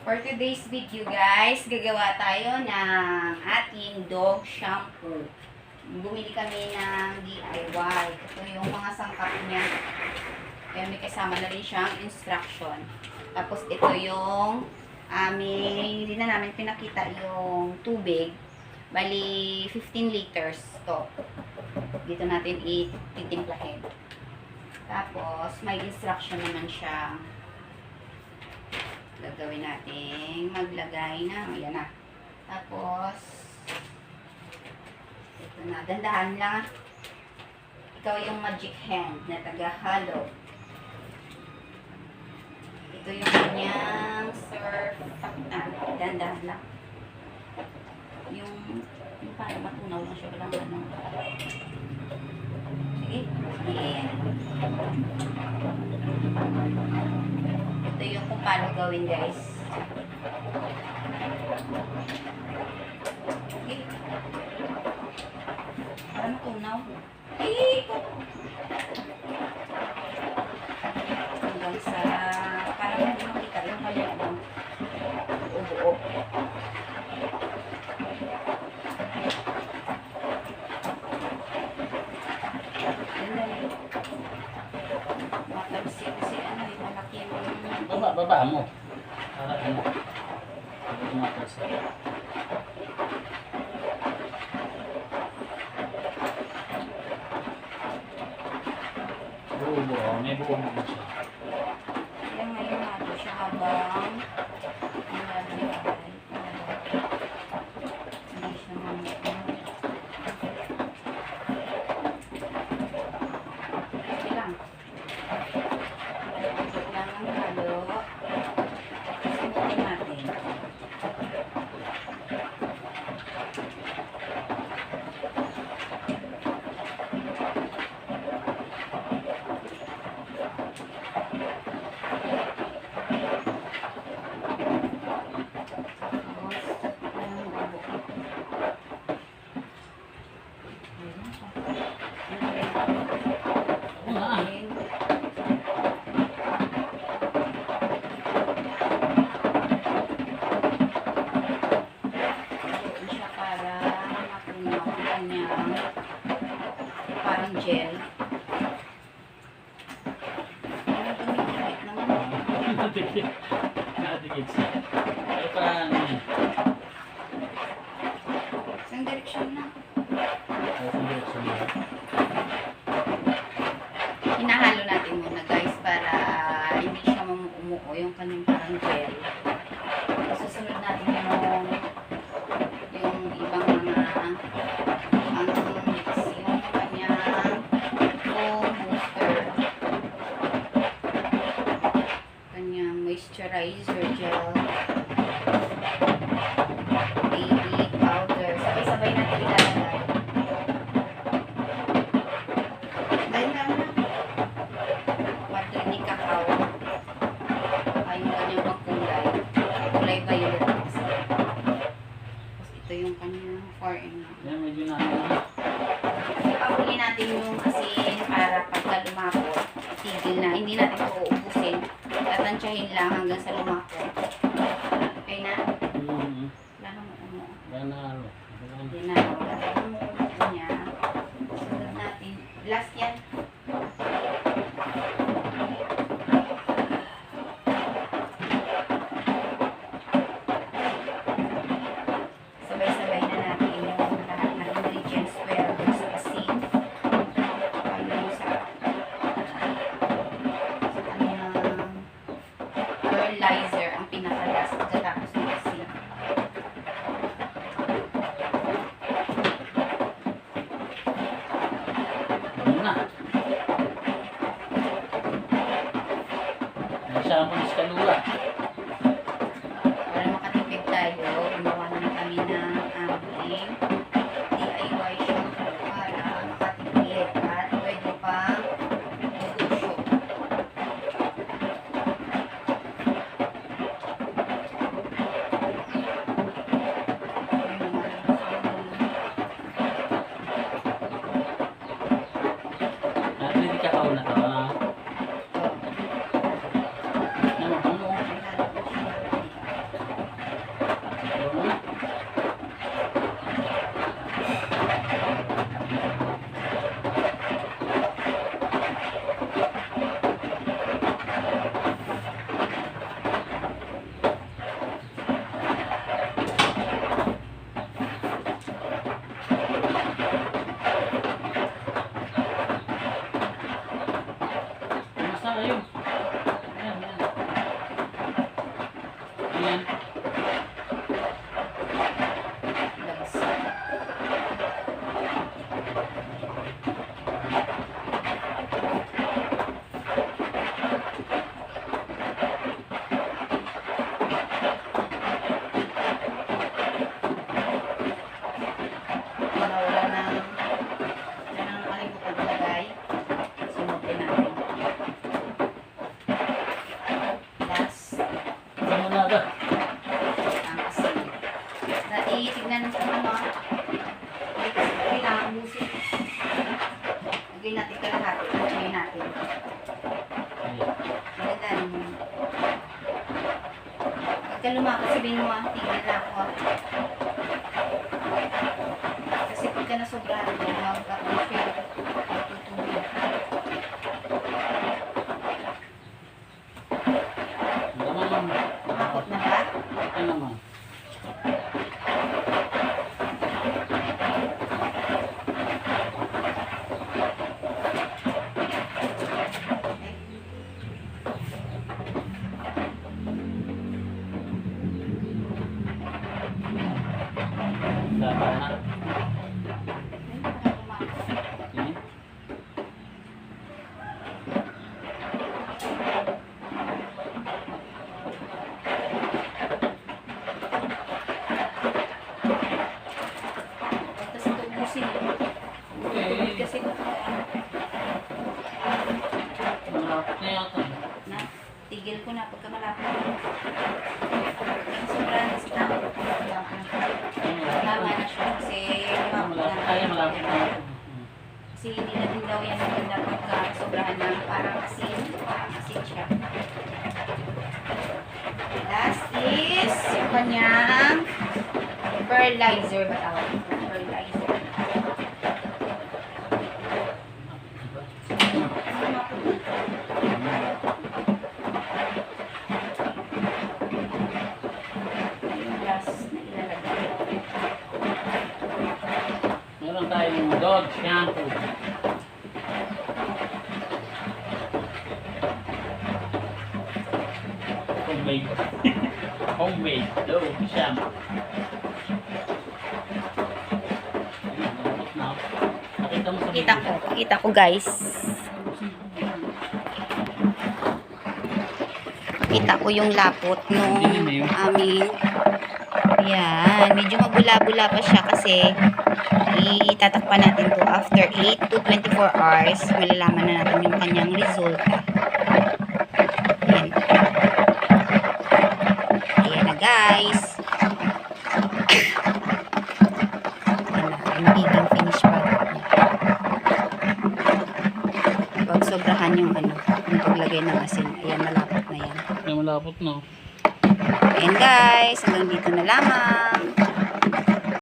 For today's video guys, gagawa tayo ng ating dog shampoo. Bumili kami ng DIY. Ito yung mga sangkap niya. Kaya may kasama na rin siyang instruction. Tapos ito yung hindi na namin pinakita yung tubig. Bali 15 liters to. Dito natin ititimplahin. Tapos may instruction naman siya. Gagawin natin maglagay na. Ayan na. Tapos ito na. Dandahan lang. Ikaw yung magic hand na taga-halo. Ito yung kanyang surf. Dandahan lang. Yung para matunaw lang siya. Walang ano. Sige. Sige. Ito yung kung paano gawin guys. Okay. Para matunaw. Hanggang sa parang hindi makita yung kanyang buo-buo. Baba mo. Para ano? Tumakas. Buo, may buo mo siya. Kaya ngayon natin siya habang nilalagay. Hindi siya mamaya. Sige lang. Lang ang halo. Simutin natin. Parang gel. Ano tumikit naman? Natikit siya. Ay paano? Isang direksyon na. Hinahalo natin muna guys para hindi siya umuo yung kanyang parang gel. Susunod natin yung ibang mga mix, yung kanyang foam booster, kanyang moisturizer gel, baby powder. Sabay-sabay natin ilalagay. Dahil lang na water ni cacao ay yung kanyang pagkulay, kulay violet. Tapos ito yung kanyang 4-in-1. Yan, medyo na. Ipahuli natin yung asin para pagka lumapot, tigil na. Hindi natin ito uubusin. Tatansyahin lang hanggang sa lumapot. Okay na? Wala nang umuo. Yan na. Hindi na. Wala nang umuo niya. Sunod natin. Last yan. Sabay-sabay na natin yung lahat ng ingredients where there's sa asin. Hanggang sa kanyang fertilizer ang pinakalas pagkatapos ng asin. Ano na? Masyadong ng skalula. Para makatipid tayo, gumawa naman kami ng aming DIY shampoo para makatipid at pwede pang magusyo. Natin di kakao na to. Ano? Ay, yan. Labas. Para wala nang kalimutan ilagay. Sinutin natin. Last. Ano na ba? Ang asin. Tignan ko naman. Kailangan busin. Lagay natin kalahati. Lagay natin. Lagyan mo. Pagka lumakas, sabihin mo tignan na ako. Kasi pagka nasobrahan ko, mag-appreciate. Tutubig. Naman. Makakot na ba? Ano naman? Dapat na. Tingin. Tapos ito busin. Eh, Kasi malapit na yata. na, tigil ko na pagka malapit. Ang sobrahan sa tao. Tama na siya kasi Malapit tayo, malapit na. kasi hindi na din daw yan maganda pagka sobrahan na parang asin siya. Last is yung kanyang fertilizer ba tawag? Fertilizer. Yung last na ilalagay. Meron tayong dog shampoo. Homemade. Homemade dog shampoo. Nakita mo sa Kita ko guys. Kita ko yung lapot nung aming yan, medyo magula-bula pa siya kasi itatakpan natin to after 8 to 24 hours malalaman na natin yung kanyang resulta. Yan. Ayan na guys. Ayan na, ang magiging finish product niya. Pag sobrahan yung yung paglagay ng asin, ayan, malapot na yan. Malapot na. Ayan guys, hanggang dito na lamang.